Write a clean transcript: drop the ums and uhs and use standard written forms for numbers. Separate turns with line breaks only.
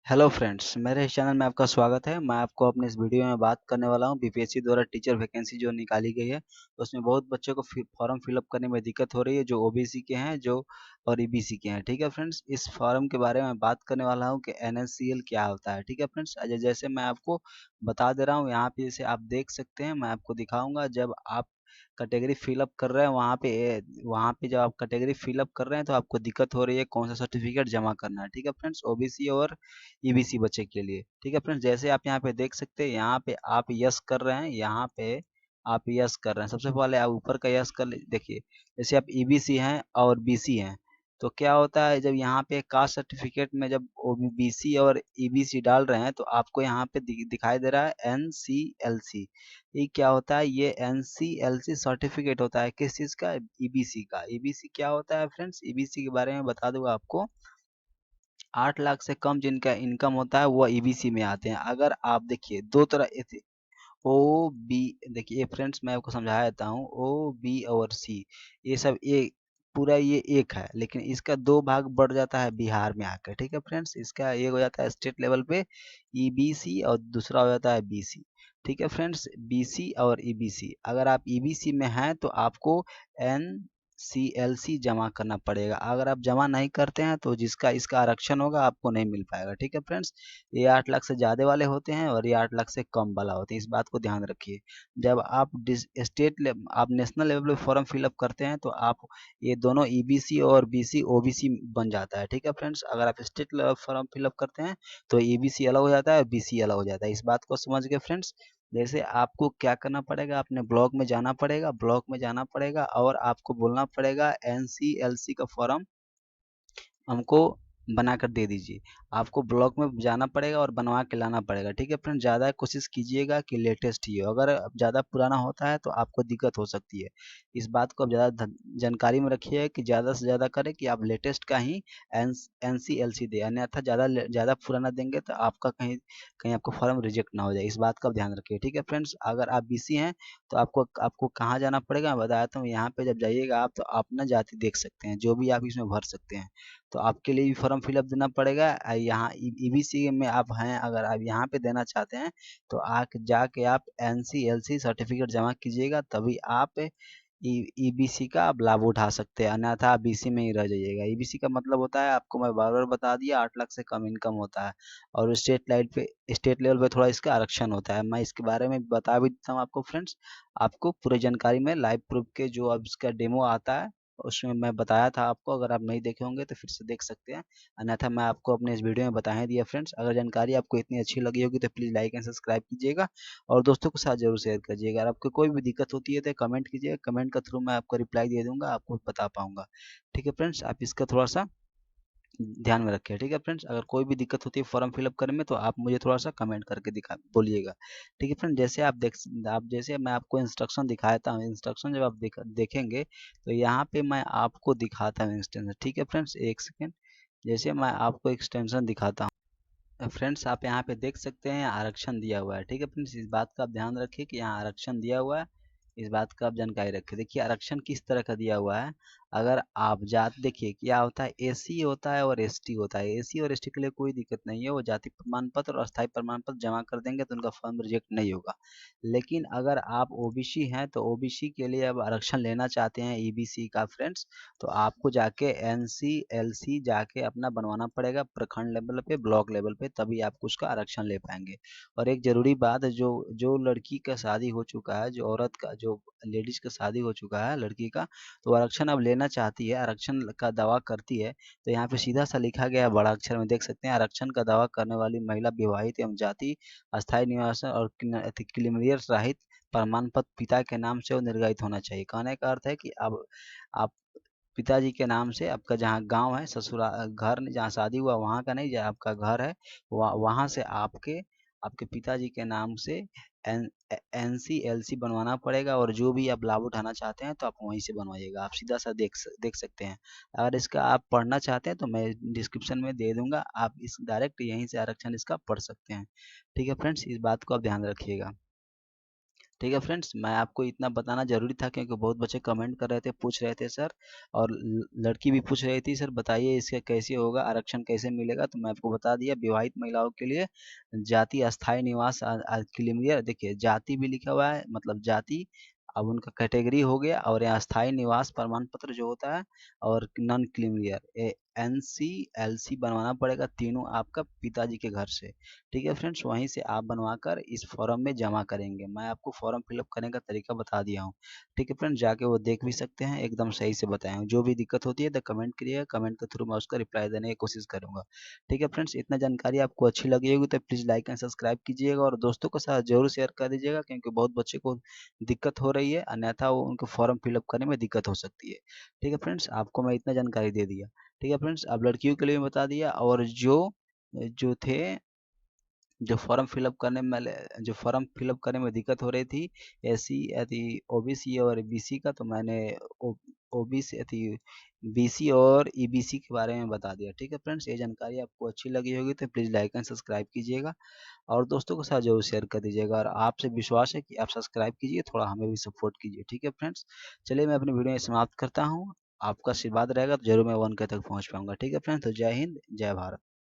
Hello friends, मेरे इस channel में आपका स्वागत है। मैं आपको अपने इस वीडियो में बात करने वाला हूँ बीपीएससी द्वारा टीचर वैकेंसी जो निकाली गई है। उसमें बहुत बच्चों को फॉर्म फिलअप करने में दिक्कत हो रही है, जो ओबीसी के हैं जो और ईबीसी के हैं। ठीक है फ्रेंड्स, इस फॉर्म के बारे में बात करने वाला हूँ कि एनएससीएल क्या होता है। ठीक है फ्रेंड्स, जैसे मैं आपको बता दे रहा हूँ यहाँ पे, जैसे आप देख सकते हैं, मैं आपको दिखाऊंगा। जब आप कैटेगरी फिलअप कर रहे हैं वहाँ पे जब आप कैटेगरी फिलअप कर रहे हैं तो आपको दिक्कत हो रही है कौन सा सर्टिफिकेट जमा करना है। ठीक है फ्रेंड्स, ओबीसी और ईबीसी बच्चे के लिए। ठीक है फ्रेंड्स, जैसे आप यहाँ पे देख सकते हैं, यहाँ पे आप यस कर रहे हैं, यहाँ पे आप यस कर रहे हैं। सबसे पहले आप ऊपर का यस कर देखिए। जैसे आप ईबीसी हैं और बीसी हैं, तो क्या होता है जब यहाँ पे कास्ट सर्टिफिकेट में जब बीसी और ईबीसी डाल रहे हैं तो आपको यहाँ पे दिखाई दे रहा है एनसीएलसी। ये क्या होता है? ये एनसीएलसी सर्टिफिकेट होता है किस चीज़ का? ईबीसी का। ईबीसी क्या होता है फ्रेंड्स? ईबीसी के बारे में बता दूंगा आपको। 8 लाख से कम जिनका इनकम होता है वो ईबीसी में आते हैं। अगर आप देखिए दो तरह ओ बी, देखिए फ्रेंड्स मैं आपको समझा देता हूँ। ओ बी और सी ये सब एक, पूरा ये एक है, लेकिन इसका दो भाग बढ़ जाता है बिहार में आकर। ठीक है फ्रेंड्स, इसका एक हो जाता है स्टेट लेवल पे ईबीसी और दूसरा हो जाता है बीसी। ठीक है फ्रेंड्स, बीसी और ईबीसी, अगर आप ईबीसी में हैं तो आपको एन सीएलसी जमा करना पड़ेगा। अगर आप जमा नहीं करते हैं तो जिसका इसका आरक्षण होगा आपको नहीं मिल पाएगा। ठीक है फ्रेंड्स, ये 8 लाख से ज़्यादा वाले होते हैं और ये 8 लाख से कम वाला होते हैं, इस बात को ध्यान रखिए। जब आप आप नेशनल लेवल पे फॉर्म फिलअप करते हैं तो आप ये दोनों ईबीसी और बीसी ओबीसी बन जाता है। ठीक है फ्रेंड्स, अगर आप स्टेट लेवल फॉर्म फिलअप करते हैं तो ईबीसी अलग हो जाता है, बीसी अलग हो जाता है। इस बात को समझ गए फ्रेंड्स। जैसे आपको क्या करना पड़ेगा, अपने ब्लॉक में जाना पड़ेगा, ब्लॉक में जाना पड़ेगा और आपको बोलना पड़ेगा एनसीएलसी का फॉर्म हमको बना कर दे दीजिए। आपको ब्लॉक में जाना पड़ेगा और बनवा के लाना पड़ेगा। ठीक है फ्रेंड, ज़्यादा कोशिश कीजिएगा कि लेटेस्ट ही हो। अगर ज़्यादा पुराना होता है तो आपको दिक्कत हो सकती है। इस बात को आप ज़्यादा जानकारी में रखिए कि ज़्यादा से ज़्यादा करें कि आप लेटेस्ट का ही एन सी एल सी दें, अन्यथा ज़्यादा पुराना देंगे तो आपका कहीं कहीं आपको फॉर्म रिजेक्ट ना हो जाए। इस बात का आप ध्यान रखिए। ठीक है फ्रेंड्स, अगर आप बीसी हैं तो आपको कहाँ जाना पड़ेगा मैं बताता हूँ। यहाँ पे जब जाइएगा आप तो अपना जाति देख सकते हैं, जो भी आप इसमें भर सकते हैं। तो आपके लिए भी फॉर्म फिलअप देना पड़ेगा। यहाँ ईबीसी में आप हैं, अगर आप यहाँ पे देना चाहते हैं तो जाके आप एनसीएलसी सर्टिफिकेट जमा कीजिएगा, तभी आप ईबीसी का आप लाभ उठा सकते हैं, अन्यथा आप बीसी में ही रह जाइएगा। ईबीसी का मतलब होता है, आपको मैं बार बार बता दिया, 8 लाख से कम इनकम होता है और स्टेट लेवल पे थोड़ा इसका आरक्षण होता है। मैं इसके बारे में बता भी देता हूँ आपको फ्रेंड्स। आपको पूरी जानकारी में लाइव प्रूफ के जो अब इसका डेमो आता है उसमें मैं बताया था आपको। अगर आप नहीं देखे होंगे तो फिर से देख सकते हैं, अन्यथा मैं आपको अपने इस वीडियो में बता ही दिया फ्रेंड्स। अगर जानकारी आपको इतनी अच्छी लगी होगी तो प्लीज़ लाइक एंड सब्सक्राइब कीजिएगा और दोस्तों के साथ जरूर शेयर कीजिएगा। अगर आपको कोई भी दिक्कत होती है तो कमेंट कीजिएगा, कमेंट के थ्रू मैं आपको रिप्लाई दे दूंगा, आपको बता पाऊंगा। ठीक है फ्रेंड्स, आप इसका थोड़ा सा ध्यान में रखें। ठीक है फ्रेंड्स, अगर कोई भी दिक्कत होती है फॉर्म फिलअप करने में तो आप मुझे थोड़ा सा कमेंट करके दिखा बोलिएगा। ठीक है फ्रेंड, जैसे आप जैसे मैं आपको इंस्ट्रक्शन दिखाता हूँ, इंस्ट्रक्शन जब आप देखेंगे तो यहाँ पे मैं आपको दिखाता हूँ इंस्टेंस। ठीक है फ्रेंड्स, एक सेकेंड। जैसे मैं आपको एक्सटेंशन दिखाता हूँ फ्रेंड्स, आप यहाँ पे देख सकते हैं आरक्षण दिया हुआ है। ठीक है फ्रेंड्स, इस बात का आप ध्यान रखिए कि यहाँ आरक्षण दिया हुआ है। इस बात का आप जानकारी रखिए। देखिए आरक्षण किस तरह का दिया हुआ है। अगर आप जात देखिए क्या होता है, एसी होता है और एसटी होता है। एसी और एसटी के लिए कोई दिक्कत नहीं है, वो जाति प्रमाण पत्र और अस्थायी प्रमाण पत्र जमा कर देंगे तो उनका फॉर्म रिजेक्ट नहीं होगा। लेकिन अगर आप ओबीसी हैं तो ओबीसी के लिए अब आरक्षण लेना चाहते हैं ईबीसी का फ्रेंड्स, तो आपको जाके एनसीएलसी जाके अपना बनवाना पड़ेगा प्रखंड लेवल पे, ब्लॉक लेवल पे, तभी आप उसका आरक्षण ले पाएंगे। और एक जरूरी बात है, जो जो लड़की का शादी हो चुका है, जो औरत का, जो लेडीज का शादी हो चुका है लड़की का, तो आरक्षण अब लेना चाहती है, आरक्षण का दावा करती है, तो यहाँ पे सीधा सा लिखा गया है बड़ा अक्षर में, देख सकते हैं। आरक्षण का दावा करने वाली महिला विवाहित एवं जाति अस्थायी निवास और क्लीमिलियर रहित प्रमाण पत्र पिता के नाम से वो निर्धारित होना चाहिए। कहने का अर्थ है कि अब आप पिताजी के नाम से, आपका जहाँ गांव है, ससुराल घर जहाँ शादी हुआ वहाँ का नहीं, जहाँ आपका घर है वहाँ से आपके आपके पिताजी के नाम से एन एनसीएलसी बनवाना पड़ेगा। और जो भी आप लाभ उठाना चाहते हैं तो आप वहीं से बनवाइएगा। आप सीधा सा देख सकते हैं। अगर इसका आप पढ़ना चाहते हैं तो मैं डिस्क्रिप्शन में दे दूंगा, आप इस डायरेक्ट यहीं से आरक्षण इसका पढ़ सकते हैं। ठीक है फ्रेंड्स, इस बात को आप ध्यान रखिएगा। ठीक है फ्रेंड्स, मैं आपको इतना बताना ज़रूरी था क्योंकि बहुत बच्चे कमेंट कर रहे थे, पूछ रहे थे सर, और लड़की भी पूछ रही थी सर बताइए इसका कैसे होगा, आरक्षण कैसे मिलेगा। तो मैं आपको बता दिया, विवाहित महिलाओं के लिए जाति अस्थायी निवास क्लीमियर, देखिए जाति भी लिखा हुआ है, मतलब जाति अब उनका कैटेगरी हो गया, और यहाँ स्थायी निवास प्रमाण पत्र जो होता है, और नॉन क्लीमियर NC LC बनवाना पड़ेगा, तीनों आपका पिताजी के घर से। ठीक है फ्रेंड्स, वहीं से आप बनवाकर इस फॉर्म में जमा करेंगे। मैं आपको फॉर्म फिलअप करने का तरीका बता दिया हूँ। ठीक है फ्रेंड्स, जाके वो देख भी सकते हैं, एकदम सही से बताया हूँ। जो भी दिक्कत होती है तो कमेंट करिएगा, कमेंट के थ्रू मैं उसका रिप्लाई देने की कोशिश करूंगा। ठीक है फ्रेंड्स, इतना जानकारी आपको अच्छी लगी होगी तो प्लीज़ लाइक एंड सब्सक्राइब कीजिएगा, और दोस्तों के साथ जरूर शेयर कर दीजिएगा, क्योंकि बहुत बच्चे को दिक्कत हो रही है, अन्यथा वो उनको फॉर्म फिलअप करने में दिक्कत हो सकती है। ठीक है फ्रेंड्स, आपको मैं इतना जानकारी दे दिया। ठीक है फ्रेंड्स, अब लड़कियों के लिए भी बता दिया, और जो जो थे जो फॉर्म फिलअप करने में जो फॉर्म फिलअप करने में दिक्कत हो रही थी, एससी यदि ओबीसी और बीसी का, तो मैंने ओबीसी यदि बीसी और ईबीसी के बारे में बता दिया। ठीक है फ्रेंड्स, ये जानकारी आपको अच्छी लगी होगी तो प्लीज़ लाइक एंड सब्सक्राइब कीजिएगा, और दोस्तों के साथ जरूर शेयर कर दीजिएगा, और आपसे विश्वास है कि आप सब्सक्राइब कीजिए, थोड़ा हमें भी सपोर्ट कीजिए। ठीक है फ्रेंड्स, चलिए मैं अपनी वीडियो समाप्त करता हूँ। आपका आशीर्वाद रहेगा तो जरूर मैं 1K तक पहुँच पाऊंगा। ठीक है फ्रेंड्स, तो जय हिंद, जय भारत।